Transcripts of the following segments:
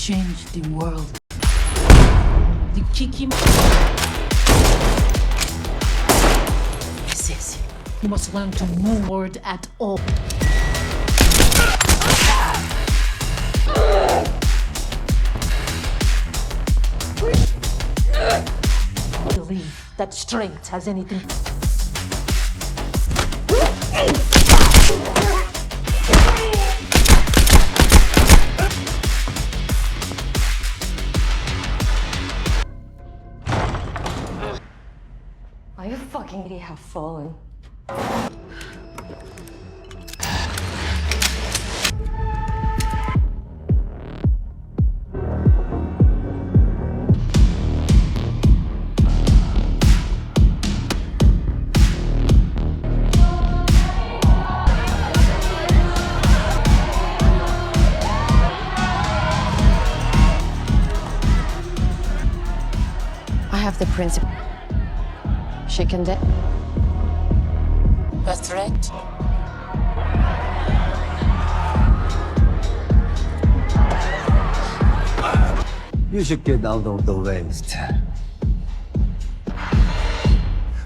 change the world. The Kiki. This is. You must learn to move forward at all. Believe that strength has anything. Are you fucking idiot have fallen? I have the principle. She can A threat? You should get out of the waste.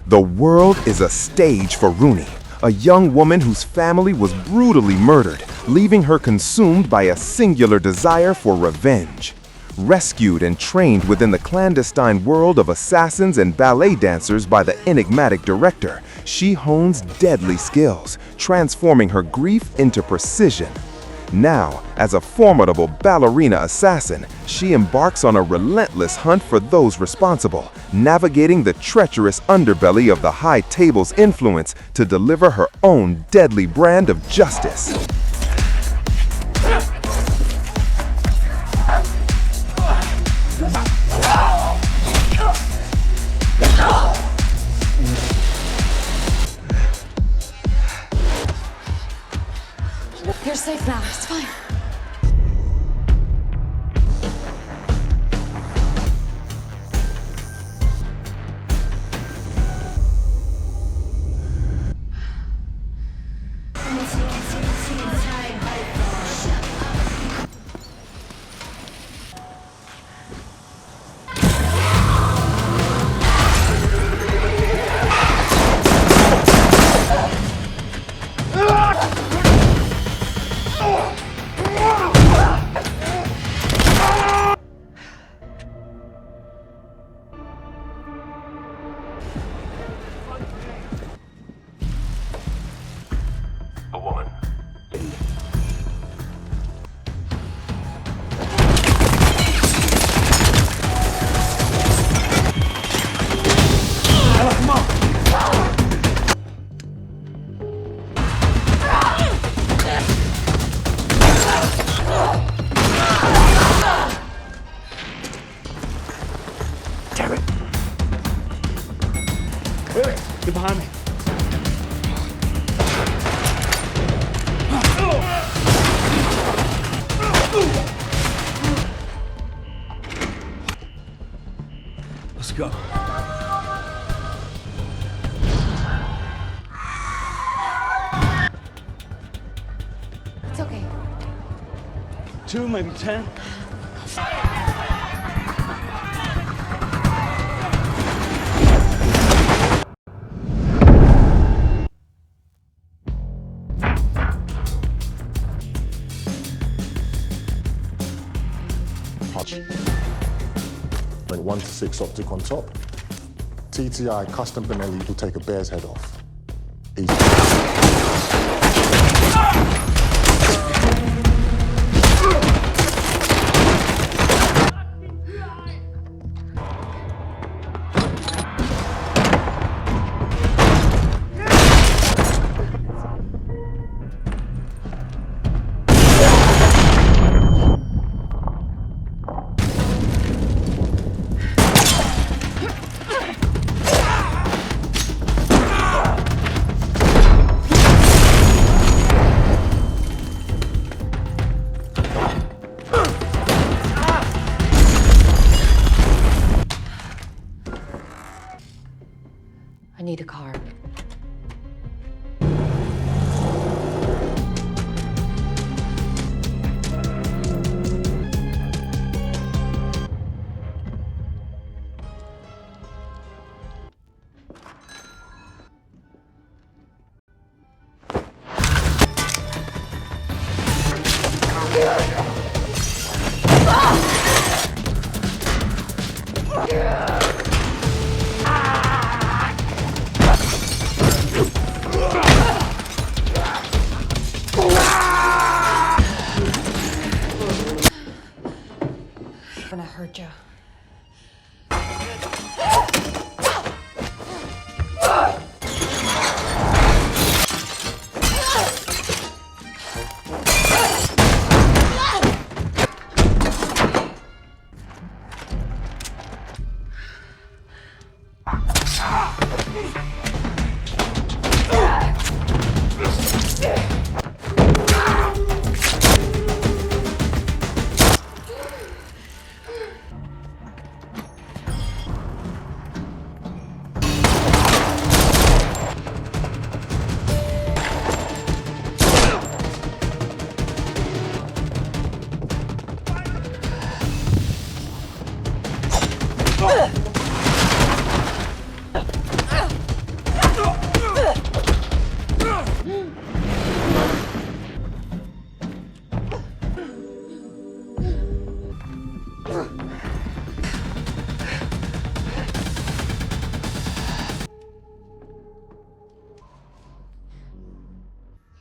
The world is a stage for Rooney, a young woman whose family was brutally murdered, leaving her consumed by a singular desire for revenge. Rescued and trained within the clandestine world of assassins and ballet dancers by the enigmatic director, she hones deadly skills, transforming her grief into precision. Now, as a formidable ballerina assassin, she embarks on a relentless hunt for those responsible, navigating the treacherous underbelly of the high table's influence to deliver her own deadly brand of justice. You're safe now, it's fine. A woman. Damn it. Wait, get behind me. Let's go. It's okay. 2, maybe 10. Like 1 to 6 optic on top. TTI custom Benelli will take a bear's head off. Easy. I need a car. Gonna hurt you.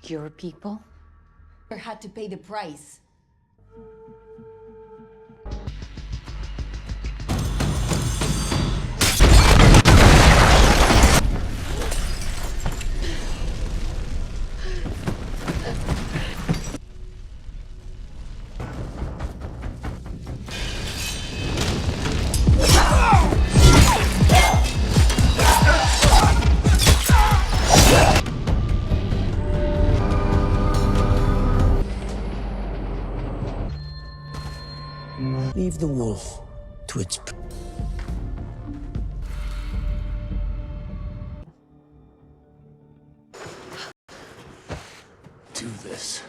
Your people? Had to pay the price. Leave the wolf to its... Do this.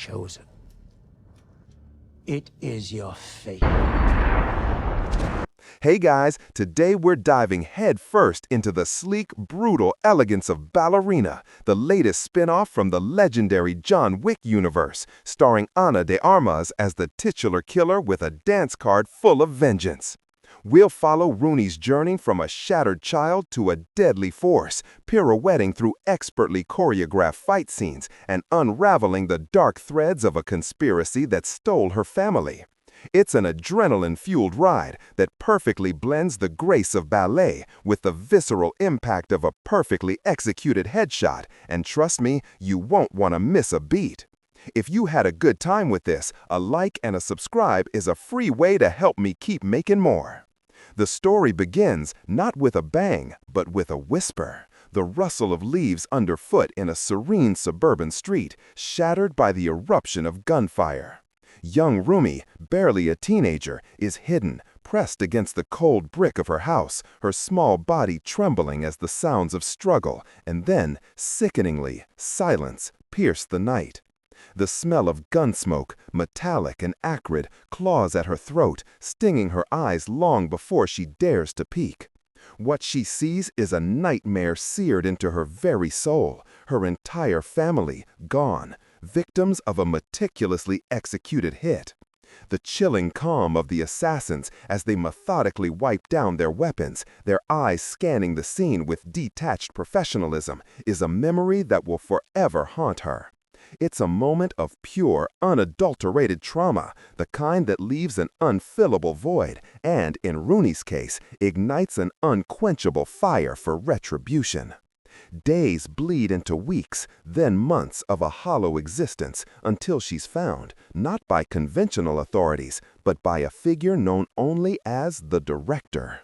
chosen. It is your fate. Hey guys, today we're diving headfirst into the sleek, brutal elegance of Ballerina, the latest spin-off from the legendary John Wick universe, starring Ana de Armas as the titular killer with a dance card full of vengeance. We'll follow Rooney's journey from a shattered child to a deadly force, pirouetting through expertly choreographed fight scenes and unraveling the dark threads of a conspiracy that stole her family. It's an adrenaline-fueled ride that perfectly blends the grace of ballet with the visceral impact of a perfectly executed headshot, and trust me, you won't want to miss a beat. If you had a good time with this, a like and a subscribe is a free way to help me keep making more. The story begins not with a bang, but with a whisper, the rustle of leaves underfoot in a serene suburban street, shattered by the eruption of gunfire. Young Rooney, barely a teenager, is hidden, pressed against the cold brick of her house, her small body trembling as the sounds of struggle, and then, sickeningly, silence pierce the night. The smell of gun smoke, metallic and acrid, claws at her throat, stinging her eyes long before she dares to peek. What she sees is a nightmare seared into her very soul, her entire family gone, victims of a meticulously executed hit. The chilling calm of the assassins as they methodically wipe down their weapons, their eyes scanning the scene with detached professionalism, is a memory that will forever haunt her. It's a moment of pure, unadulterated trauma, the kind that leaves an unfillable void and, in Rooney's case, ignites an unquenchable fire for retribution. Days bleed into weeks, then months of a hollow existence until she's found, not by conventional authorities, but by a figure known only as the director.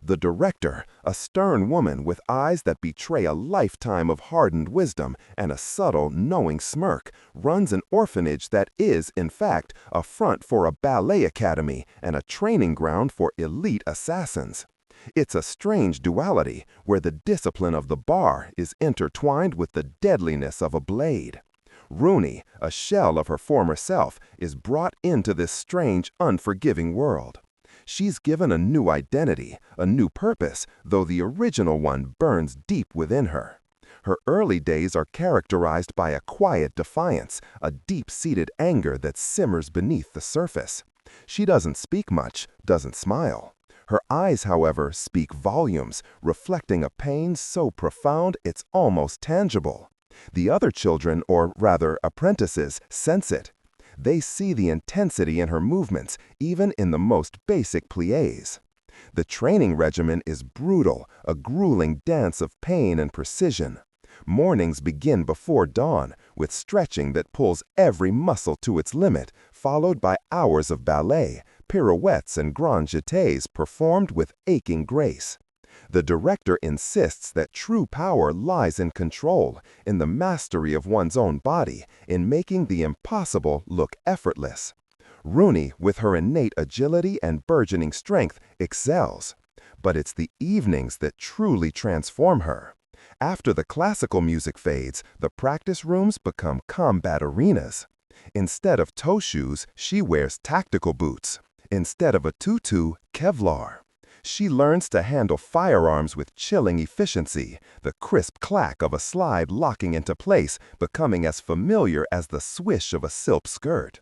The director, a stern woman with eyes that betray a lifetime of hardened wisdom and a subtle, knowing smirk, runs an orphanage that is, in fact, a front for a ballet academy and a training ground for elite assassins. It's a strange duality where the discipline of the bar is intertwined with the deadliness of a blade. Rooney, a shell of her former self, is brought into this strange, unforgiving world. She's given a new identity, a new purpose, though the original one burns deep within her. Her early days are characterized by a quiet defiance, a deep-seated anger that simmers beneath the surface. She doesn't speak much, doesn't smile. Her eyes, however, speak volumes, reflecting a pain so profound it's almost tangible. The other children, or rather apprentices, sense it. They see the intensity in her movements, even in the most basic pliés. The training regimen is brutal, a grueling dance of pain and precision. Mornings begin before dawn, with stretching that pulls every muscle to its limit, followed by hours of ballet, pirouettes and grand jetés performed with aching grace. The director insists that true power lies in control, in the mastery of one's own body, in making the impossible look effortless. Rooney, with her innate agility and burgeoning strength, excels. But it's the evenings that truly transform her. After the classical music fades, the practice rooms become combat arenas. Instead of toe shoes, she wears tactical boots. Instead of a tutu, Kevlar. She learns to handle firearms with chilling efficiency, the crisp clack of a slide locking into place becoming as familiar as the swish of a silk skirt.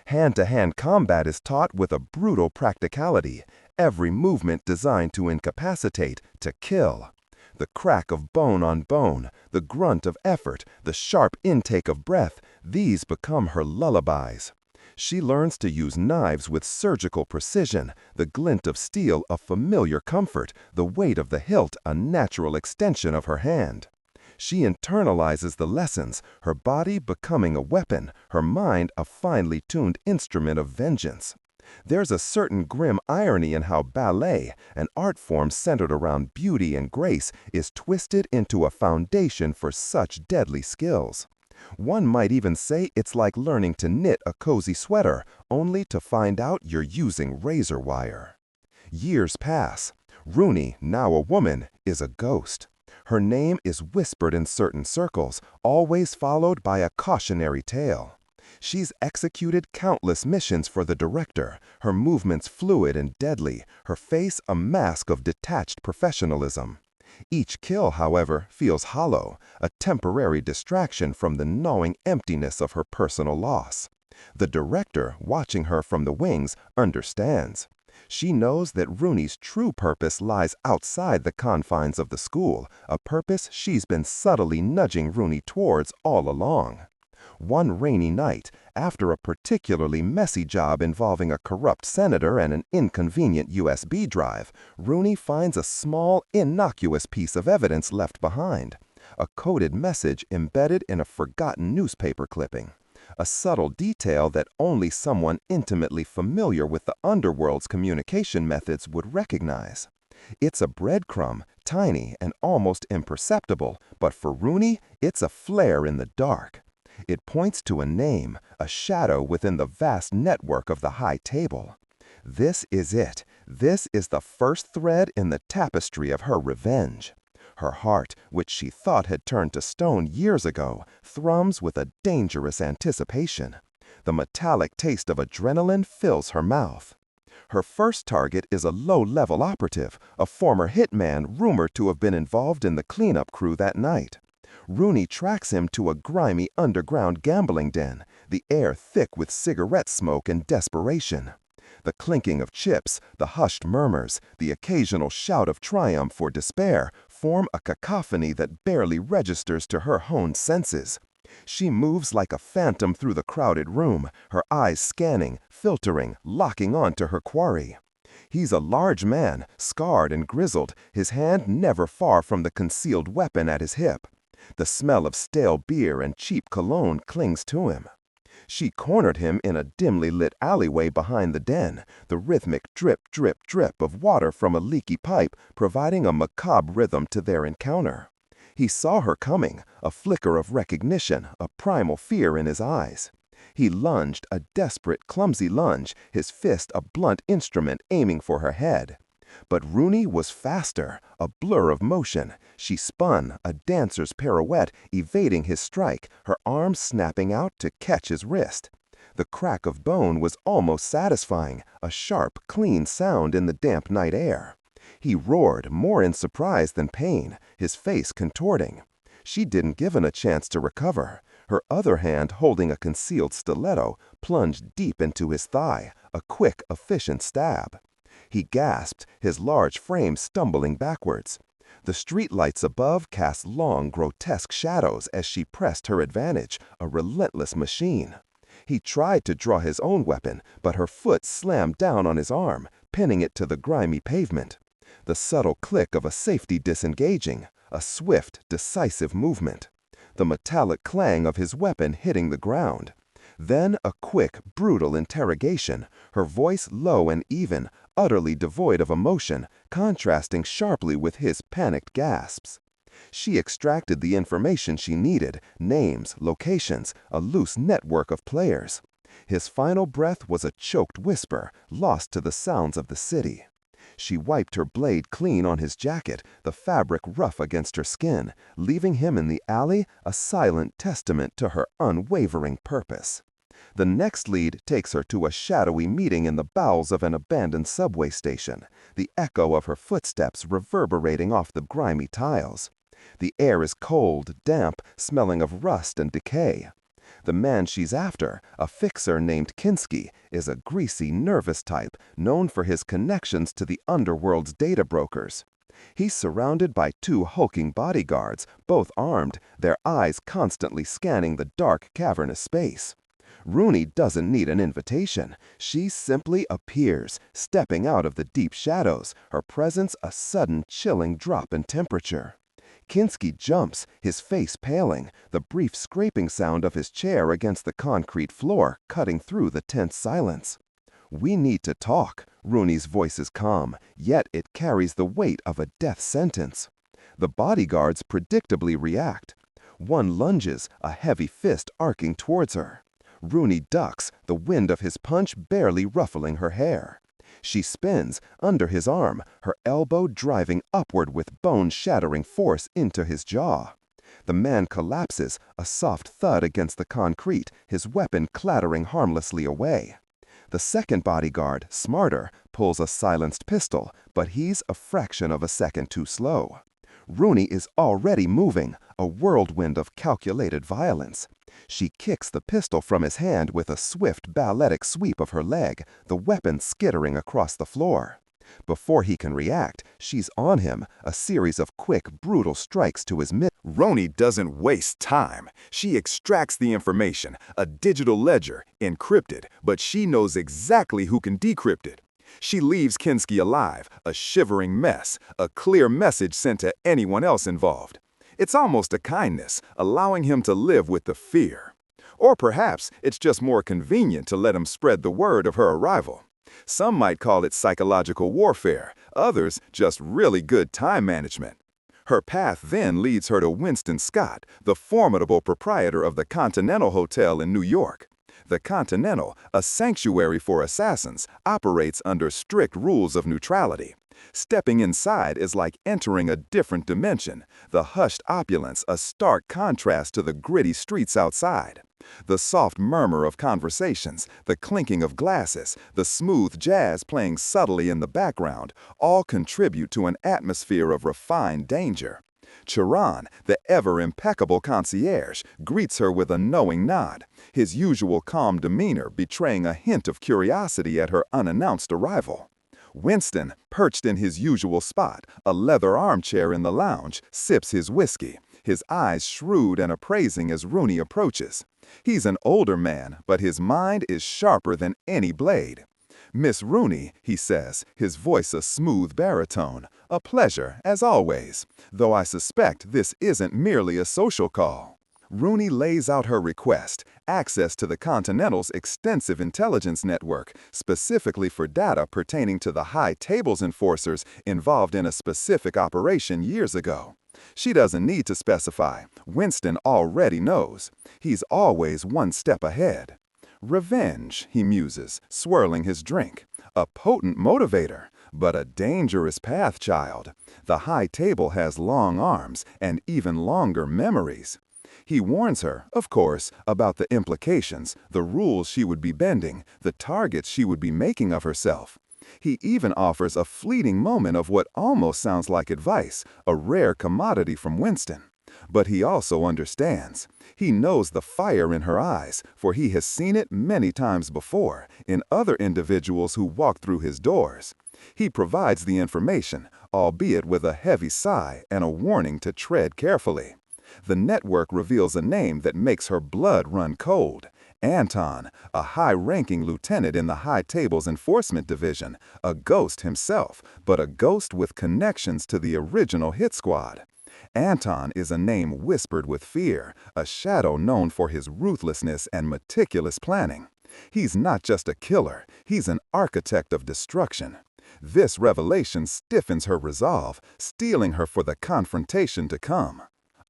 Hand-to-hand combat is taught with a brutal practicality, every movement designed to incapacitate, to kill. The crack of bone on bone, the grunt of effort, the sharp intake of breath, these become her lullabies. She learns to use knives with surgical precision, the glint of steel a familiar comfort, the weight of the hilt a natural extension of her hand. She internalizes the lessons, her body becoming a weapon, her mind a finely tuned instrument of vengeance. There's a certain grim irony in how ballet, an art form centered around beauty and grace, is twisted into a foundation for such deadly skills. One might even say it's like learning to knit a cozy sweater, only to find out you're using razor wire. Years pass. Rooney, now a woman, is a ghost. Her name is whispered in certain circles, always followed by a cautionary tale. She's executed countless missions for the director, her movements fluid and deadly, her face a mask of detached professionalism. Each kill, however, feels hollow, a temporary distraction from the gnawing emptiness of her personal loss. The director, watching her from the wings, understands. She knows that Rooney's true purpose lies outside the confines of the school, a purpose she's been subtly nudging Rooney towards all along. One rainy night, after a particularly messy job involving a corrupt senator and an inconvenient USB drive, Rooney finds a small, innocuous piece of evidence left behind. A coded message embedded in a forgotten newspaper clipping. A subtle detail that only someone intimately familiar with the underworld's communication methods would recognize. It's a breadcrumb, tiny and almost imperceptible, but for Rooney, it's a flare in the dark. It points to a name, a shadow within the vast network of the high table. This is it. This is the first thread in the tapestry of her revenge. Her heart, which she thought had turned to stone years ago, thrums with a dangerous anticipation. The metallic taste of adrenaline fills her mouth. Her first target is a low-level operative, a former hitman rumored to have been involved in the cleanup crew that night. Rooney tracks him to a grimy underground gambling den, the air thick with cigarette smoke and desperation. The clinking of chips, the hushed murmurs, the occasional shout of triumph or despair form a cacophony that barely registers to her honed senses. She moves like a phantom through the crowded room, her eyes scanning, filtering, locking on to her quarry. He's a large man, scarred and grizzled, his hand never far from the concealed weapon at his hip. The smell of stale beer and cheap cologne clings to him. She cornered him in a dimly lit alleyway behind the den, the rhythmic drip, drip, drip of water from a leaky pipe providing a macabre rhythm to their encounter. He saw her coming, a flicker of recognition, a primal fear in his eyes. He lunged, a desperate, clumsy lunge, his fist a blunt instrument aiming for her head. But Rooney was faster, a blur of motion. She spun, a dancer's pirouette, evading his strike, her arms snapping out to catch his wrist. The crack of bone was almost satisfying, a sharp, clean sound in the damp night air. He roared, more in surprise than pain, his face contorting. She didn't give him a chance to recover. Her other hand, holding a concealed stiletto, plunged deep into his thigh, a quick, efficient stab. He gasped, his large frame stumbling backwards. The streetlights above cast long, grotesque shadows as she pressed her advantage, a relentless machine. He tried to draw his own weapon, but her foot slammed down on his arm, pinning it to the grimy pavement. The subtle click of a safety disengaging, a swift, decisive movement. The metallic clang of his weapon hitting the ground. Then a quick, brutal interrogation, her voice low and even, utterly devoid of emotion, contrasting sharply with his panicked gasps. She extracted the information she needed, names, locations, a loose network of players. His final breath was a choked whisper, lost to the sounds of the city. She wiped her blade clean on his jacket, the fabric rough against her skin, leaving him in the alley, a silent testament to her unwavering purpose. The next lead takes her to a shadowy meeting in the bowels of an abandoned subway station, the echo of her footsteps reverberating off the grimy tiles. The air is cold, damp, smelling of rust and decay. The man she's after, a fixer named Kinski, is a greasy, nervous type known for his connections to the underworld's data brokers. He's surrounded by two hulking bodyguards, both armed, their eyes constantly scanning the dark, cavernous space. Rooney doesn't need an invitation. She simply appears, stepping out of the deep shadows, her presence a sudden chilling drop in temperature. Kinski jumps, his face paling, the brief scraping sound of his chair against the concrete floor cutting through the tense silence. "We need to talk." Rooney's voice is calm, yet it carries the weight of a death sentence. The bodyguards predictably react. One lunges, a heavy fist arcing towards her. Rooney ducks, the wind of his punch barely ruffling her hair. She spins, under his arm, her elbow driving upward with bone-shattering force into his jaw. The man collapses, a soft thud against the concrete, his weapon clattering harmlessly away. The second bodyguard, smarter, pulls a silenced pistol, but he's a fraction of a second too slow. Rooney is already moving, a whirlwind of calculated violence. She kicks the pistol from his hand with a swift balletic sweep of her leg, the weapon skittering across the floor. Before he can react, she's on him, a series of quick, brutal strikes to his mid. Rooney doesn't waste time. She extracts the information, a digital ledger, encrypted, but she knows exactly who can decrypt it. She leaves Kinski alive, a shivering mess, a clear message sent to anyone else involved. It's almost a kindness, allowing him to live with the fear. Or perhaps it's just more convenient to let him spread the word of her arrival. Some might call it psychological warfare, others just really good time management. Her path then leads her to Winston Scott, the formidable proprietor of the Continental Hotel in New York. The Continental, a sanctuary for assassins, operates under strict rules of neutrality. Stepping inside is like entering a different dimension, the hushed opulence a stark contrast to the gritty streets outside. The soft murmur of conversations, the clinking of glasses, the smooth jazz playing subtly in the background, all contribute to an atmosphere of refined danger. Chiron, the ever-impeccable concierge, greets her with a knowing nod, his usual calm demeanor betraying a hint of curiosity at her unannounced arrival. Winston, perched in his usual spot, a leather armchair in the lounge, sips his whiskey, his eyes shrewd and appraising as Rooney approaches. He's an older man, but his mind is sharper than any blade. "Miss Rooney," he says, his voice a smooth baritone. "A pleasure, as always, though I suspect this isn't merely a social call." Rooney lays out her request, access to the Continental's extensive intelligence network, specifically for data pertaining to the high tables enforcers involved in a specific operation years ago. She doesn't need to specify. Winston already knows. He's always one step ahead. Revenge, he muses, swirling his drink. A potent motivator, but a dangerous path, child. The high table has long arms and even longer memories. He warns her, of course, about the implications, the rules she would be bending, the targets she would be making of herself. He even offers a fleeting moment of what almost sounds like advice, a rare commodity from Winston. But he also understands. He knows the fire in her eyes, for he has seen it many times before, in other individuals who walk through his doors. He provides the information, albeit with a heavy sigh and a warning to tread carefully. The network reveals a name that makes her blood run cold. Anton, a high-ranking lieutenant in the High Tables Enforcement Division, a ghost himself, but a ghost with connections to the original hit squad. Anton is a name whispered with fear, a shadow known for his ruthlessness and meticulous planning. He's not just a killer, he's an architect of destruction. This revelation stiffens her resolve, steeling her for the confrontation to come.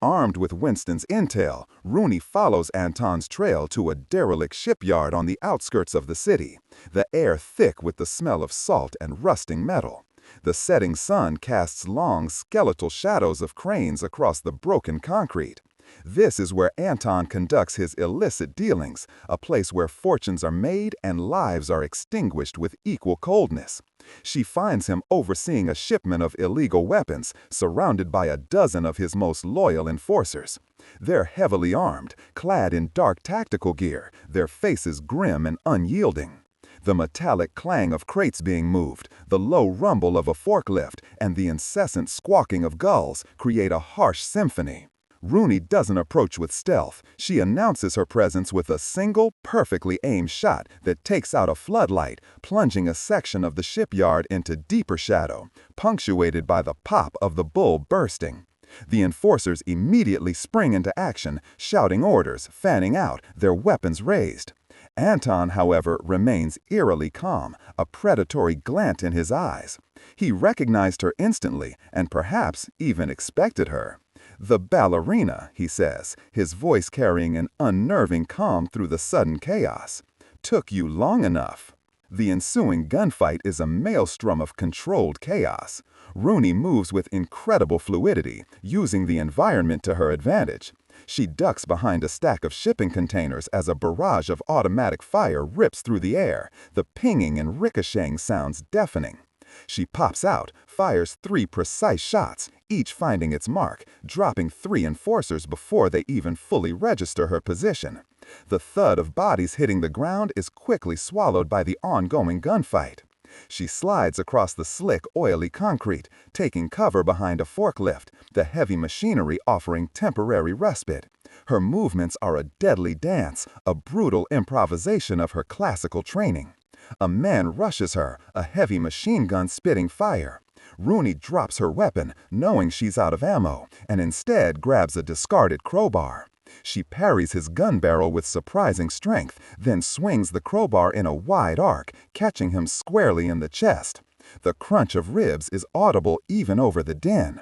Armed with Winston's intel, Rooney follows Anton's trail to a derelict shipyard on the outskirts of the city, the air thick with the smell of salt and rusting metal. The setting sun casts long, skeletal shadows of cranes across the broken concrete. This is where Anton conducts his illicit dealings, a place where fortunes are made and lives are extinguished with equal coldness. She finds him overseeing a shipment of illegal weapons, surrounded by a dozen of his most loyal enforcers. They're heavily armed, clad in dark tactical gear, their faces grim and unyielding. The metallic clang of crates being moved, the low rumble of a forklift, and the incessant squawking of gulls create a harsh symphony. Rooney doesn't approach with stealth. She announces her presence with a single, perfectly aimed shot that takes out a floodlight, plunging a section of the shipyard into deeper shadow, punctuated by the pop of the bull bursting. The enforcers immediately spring into action, shouting orders, fanning out, their weapons raised. Anton, however, remains eerily calm, a predatory glint in his eyes. He recognized her instantly, and perhaps even expected her. "The ballerina," he says, his voice carrying an unnerving calm through the sudden chaos. "Took you long enough." The ensuing gunfight is a maelstrom of controlled chaos. Rooney moves with incredible fluidity, using the environment to her advantage. She ducks behind a stack of shipping containers as a barrage of automatic fire rips through the air, the pinging and ricocheting sounds deafening. She pops out, fires 3 precise shots, each finding its mark, dropping 3 enforcers before they even fully register her position. The thud of bodies hitting the ground is quickly swallowed by the ongoing gunfight. She slides across the slick, oily concrete, taking cover behind a forklift, the heavy machinery offering temporary respite. Her movements are a deadly dance, a brutal improvisation of her classical training. A man rushes her, a heavy machine gun spitting fire. Rooney drops her weapon, knowing she's out of ammo, and instead grabs a discarded crowbar. She parries his gun barrel with surprising strength, then swings the crowbar in a wide arc, catching him squarely in the chest. The crunch of ribs is audible even over the din.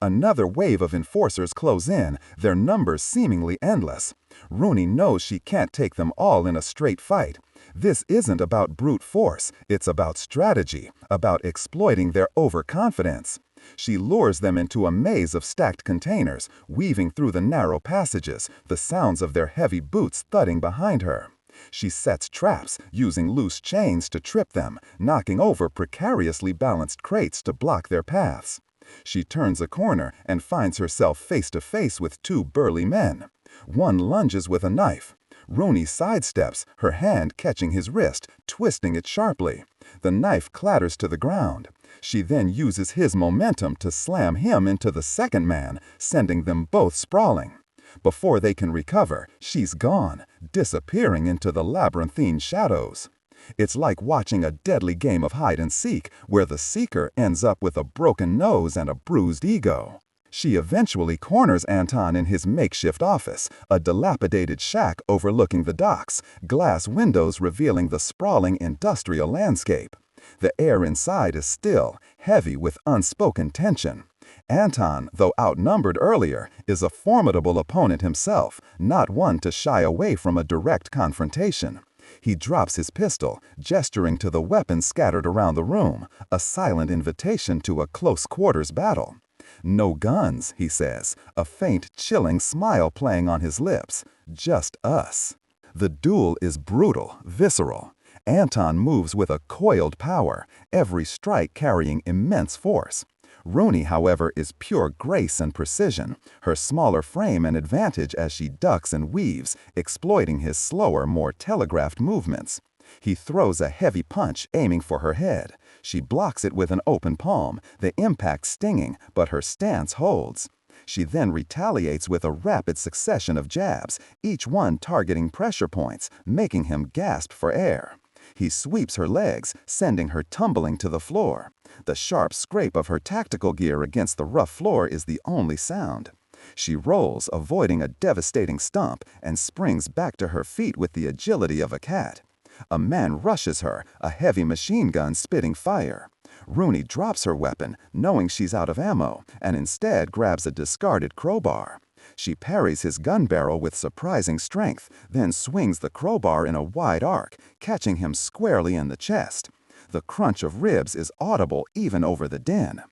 Another wave of enforcers close in, their numbers seemingly endless. Rooney knows she can't take them all in a straight fight. This isn't about brute force, it's about strategy, about exploiting their overconfidence. She lures them into a maze of stacked containers, weaving through the narrow passages, the sounds of their heavy boots thudding behind her. She sets traps, using loose chains to trip them, knocking over precariously balanced crates to block their paths. She turns a corner and finds herself face to face with 2 burly men. One lunges with a knife. Rooney sidesteps, her hand catching his wrist, twisting it sharply. The knife clatters to the ground. She then uses his momentum to slam him into the second man, sending them both sprawling. Before they can recover, she's gone, disappearing into the labyrinthine shadows. It's like watching a deadly game of hide and seek, where the seeker ends up with a broken nose and a bruised ego. She eventually corners Anton in his makeshift office, a dilapidated shack overlooking the docks, glass windows revealing the sprawling industrial landscape. The air inside is still, heavy with unspoken tension. Anton, though outnumbered earlier, is a formidable opponent himself, not one to shy away from a direct confrontation. He drops his pistol, gesturing to the weapons scattered around the room, a silent invitation to a close-quarters battle. "No guns," he says, a faint, chilling smile playing on his lips. "Just us." The duel is brutal, visceral. Anton moves with a coiled power, every strike carrying immense force. Rooney, however, is pure grace and precision, her smaller frame an advantage as she ducks and weaves, exploiting his slower, more telegraphed movements. He throws a heavy punch, aiming for her head. She blocks it with an open palm, the impact stinging, but her stance holds. She then retaliates with a rapid succession of jabs, each one targeting pressure points, making him gasp for air. He sweeps her legs, sending her tumbling to the floor. The sharp scrape of her tactical gear against the rough floor is the only sound. She rolls, avoiding a devastating stomp, and springs back to her feet with the agility of a cat. A man rushes her, a heavy machine gun spitting fire. Rooney drops her weapon, knowing she's out of ammo, and instead grabs a discarded crowbar. She parries his gun barrel with surprising strength, then swings the crowbar in a wide arc, catching him squarely in the chest. The crunch of ribs is audible even over the din.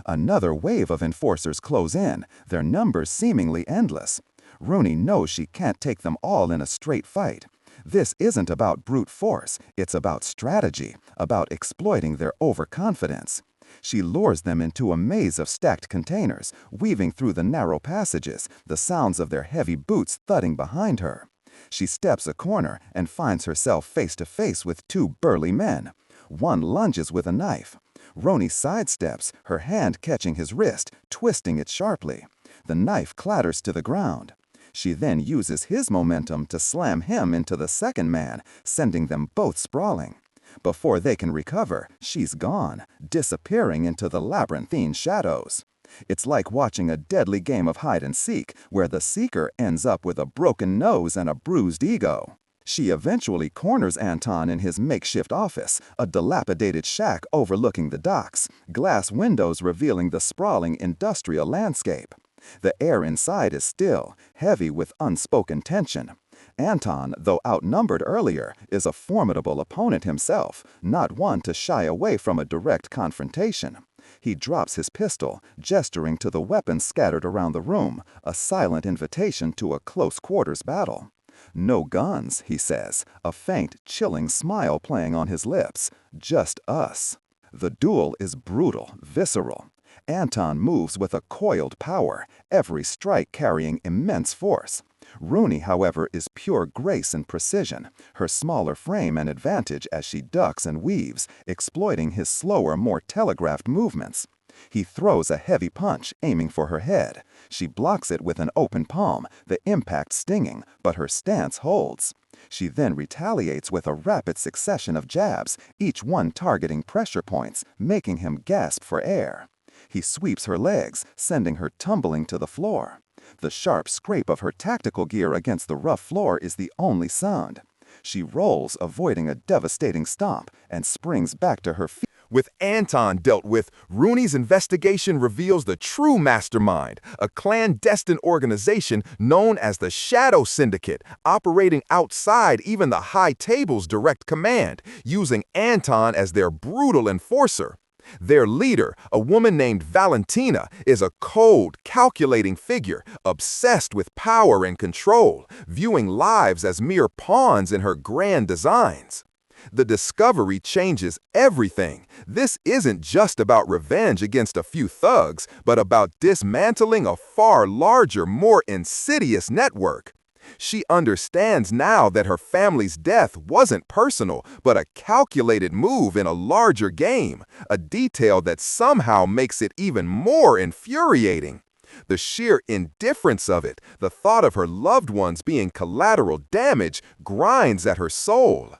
Another wave of enforcers close in, their numbers seemingly endless. Rooney knows she can't take them all in a straight fight. This isn't about brute force, it's about strategy, about exploiting their overconfidence. She lures them into a maze of stacked containers, weaving through the narrow passages, the sounds of their heavy boots thudding behind her. She steps a corner and finds herself face to face with 2 burly men. One lunges with a knife. Rooney sidesteps, her hand catching his wrist, twisting it sharply. The knife clatters to the ground. She then uses his momentum to slam him into the second man, sending them both sprawling. Before they can recover, she's gone, disappearing into the labyrinthine shadows. It's like watching a deadly game of hide and seek, where the seeker ends up with a broken nose and a bruised ego. She eventually corners Anton in his makeshift office, a dilapidated shack overlooking the docks, glass windows revealing the sprawling industrial landscape. The air inside is still, heavy with unspoken tension. Anton, though outnumbered earlier, is a formidable opponent himself, not one to shy away from a direct confrontation. He drops his pistol, gesturing to the weapons scattered around the room, a silent invitation to a close-quarters battle. "No guns," he says, a faint, chilling smile playing on his lips. "Just us." The duel is brutal, visceral. Anton moves with a coiled power, every strike carrying immense force. Rooney, however, is pure grace and precision, her smaller frame an advantage as she ducks and weaves, exploiting his slower, more telegraphed movements. He throws a heavy punch, aiming for her head. She blocks it with an open palm, the impact stinging, but her stance holds. She then retaliates with a rapid succession of jabs, each one targeting pressure points, making him gasp for air. He sweeps her legs, sending her tumbling to the floor. The sharp scrape of her tactical gear against the rough floor is the only sound. She rolls, avoiding a devastating stomp, and springs back to her feet. With Anton dealt with, Rooney's investigation reveals the true mastermind, a clandestine organization known as the Shadow Syndicate, operating outside even the High Table's direct command, using Anton as their brutal enforcer. Their leader, a woman named Valentina, is a cold, calculating figure, obsessed with power and control, viewing lives as mere pawns in her grand designs. The discovery changes everything. This isn't just about revenge against a few thugs, but about dismantling a far larger, more insidious network. She understands now that her family's death wasn't personal, but a calculated move in a larger game, a detail that somehow makes it even more infuriating. The sheer indifference of it, the thought of her loved ones being collateral damage, grinds at her soul.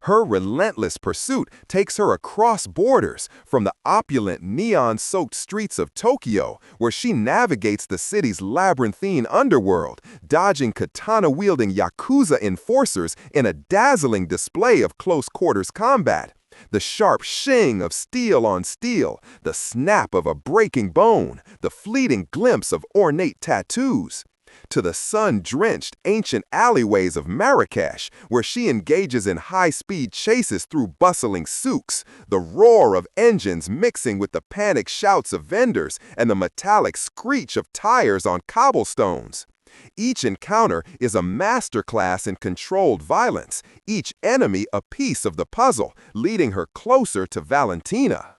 Her relentless pursuit takes her across borders, from the opulent, neon-soaked streets of Tokyo, where she navigates the city's labyrinthine underworld, dodging katana-wielding Yakuza enforcers in a dazzling display of close-quarters combat. The sharp shing of steel on steel, the snap of a breaking bone, the fleeting glimpse of ornate tattoos. To the sun-drenched ancient alleyways of Marrakesh, where she engages in high-speed chases through bustling souks, the roar of engines mixing with the panicked shouts of vendors and the metallic screech of tires on cobblestones. Each encounter is a masterclass in controlled violence, each enemy a piece of the puzzle, leading her closer to Valentina.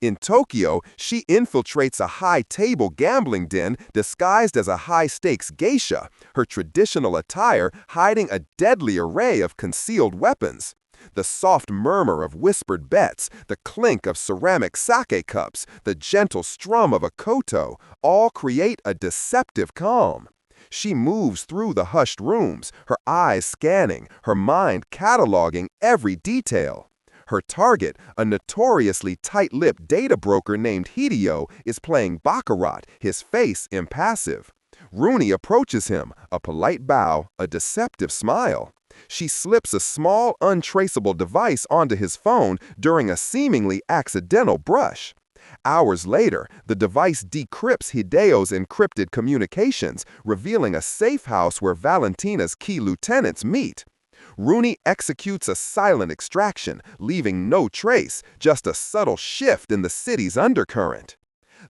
In Tokyo, she infiltrates a high-table gambling den disguised as a high-stakes geisha, her traditional attire hiding a deadly array of concealed weapons. The soft murmur of whispered bets, the clink of ceramic sake cups, the gentle strum of a koto, all create a deceptive calm. She moves through the hushed rooms, her eyes scanning, her mind cataloging every detail. Her target, a notoriously tight-lipped data broker named Hideo, is playing baccarat, his face impassive. Rooney approaches him, a polite bow, a deceptive smile. She slips a small, untraceable device onto his phone during a seemingly accidental brush. Hours later, the device decrypts Hideo's encrypted communications, revealing a safe house where Valentina's key lieutenants meet. Rooney executes a silent extraction, leaving no trace, just a subtle shift in the city's undercurrent.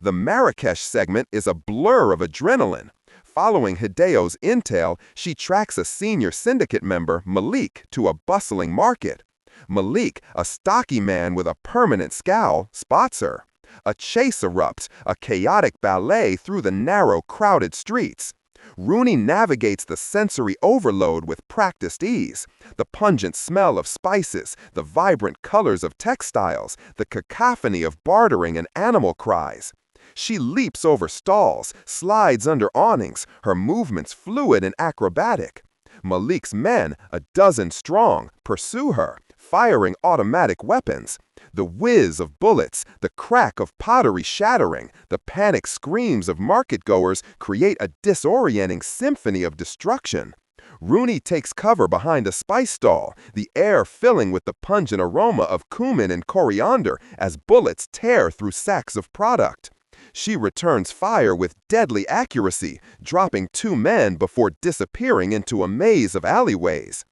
The Marrakesh segment is a blur of adrenaline. Following Hideo's intel, she tracks a senior syndicate member, Malik, to a bustling market. Malik, a stocky man with a permanent scowl, spots her. A chase erupts, a chaotic ballet through the narrow, crowded streets. Rooney navigates the sensory overload with practiced ease. The pungent smell of spices, the vibrant colors of textiles, the cacophony of bartering and animal cries. She leaps over stalls, slides under awnings, her movements fluid and acrobatic. Malik's men, a dozen strong, pursue her, firing automatic weapons. The whiz of bullets, the crack of pottery shattering, the panic screams of market-goers create a disorienting symphony of destruction. Rooney takes cover behind a spice stall, the air filling with the pungent aroma of cumin and coriander as bullets tear through sacks of product. She returns fire with deadly accuracy, dropping 2 men before disappearing into a maze of alleyways.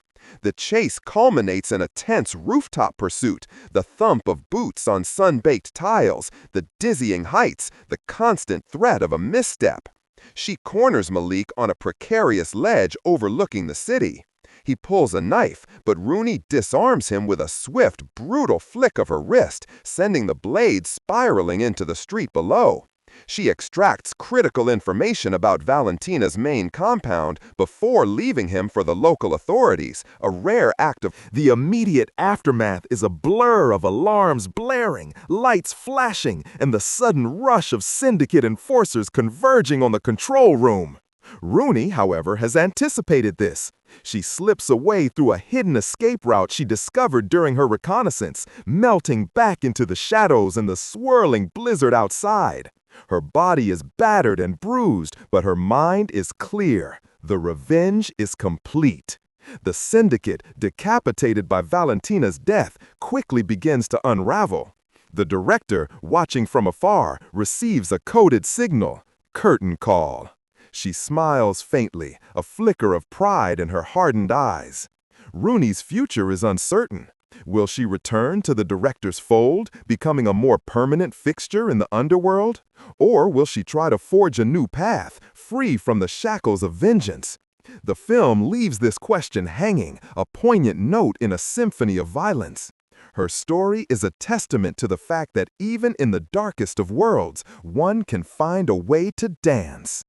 The chase culminates in a tense rooftop pursuit, the thump of boots on sun-baked tiles, the dizzying heights, the constant threat of a misstep. She corners Malik on a precarious ledge overlooking the city. He pulls a knife, but Rooney disarms him with a swift, brutal flick of her wrist, sending the blade spiraling into the street below. She extracts critical information about Valentina's main compound before leaving him for the local authorities, a rare act of... The immediate aftermath is a blur of alarms blaring, lights flashing, and the sudden rush of syndicate enforcers converging on the control room. Rooney, however, has anticipated this. She slips away through a hidden escape route she discovered during her reconnaissance, melting back into the shadows and the swirling blizzard outside. Her body is battered and bruised, but her mind is clear. The revenge is complete. The syndicate, decapitated by Valentina's death, quickly begins to unravel. The director, watching from afar, receives a coded signal: curtain call. She smiles faintly, a flicker of pride in her hardened eyes. Rooney's future is uncertain. Will she return to the director's fold, becoming a more permanent fixture in the underworld? Or will she try to forge a new path, free from the shackles of vengeance? The film leaves this question hanging, a poignant note in a symphony of violence. Her story is a testament to the fact that even in the darkest of worlds, one can find a way to dance.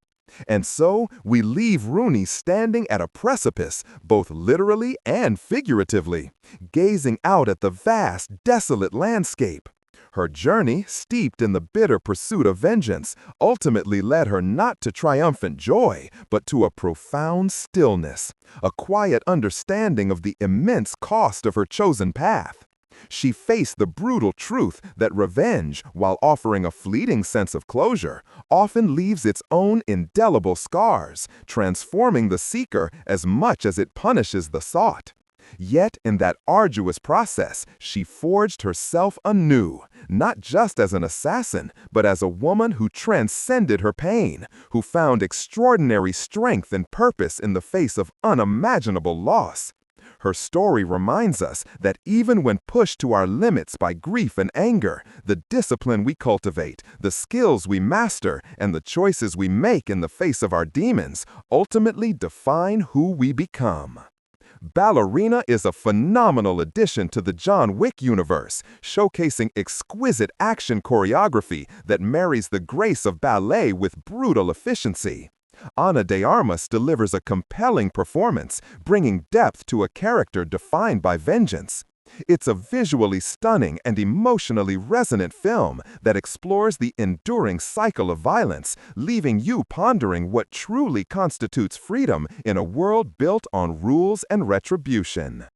And so, we leave Rooney standing at a precipice, both literally and figuratively, gazing out at the vast, desolate landscape. Her journey, steeped in the bitter pursuit of vengeance, ultimately led her not to triumphant joy, but to a profound stillness, a quiet understanding of the immense cost of her chosen path. She faced the brutal truth that revenge, while offering a fleeting sense of closure, often leaves its own indelible scars, transforming the seeker as much as it punishes the sought. Yet in that arduous process, she forged herself anew, not just as an assassin, but as a woman who transcended her pain, who found extraordinary strength and purpose in the face of unimaginable loss. Her story reminds us that even when pushed to our limits by grief and anger, the discipline we cultivate, the skills we master, and the choices we make in the face of our demons ultimately define who we become. Ballerina is a phenomenal addition to the John Wick universe, showcasing exquisite action choreography that marries the grace of ballet with brutal efficiency. Ana de Armas delivers a compelling performance, bringing depth to a character defined by vengeance. It's a visually stunning and emotionally resonant film that explores the enduring cycle of violence, leaving you pondering what truly constitutes freedom in a world built on rules and retribution.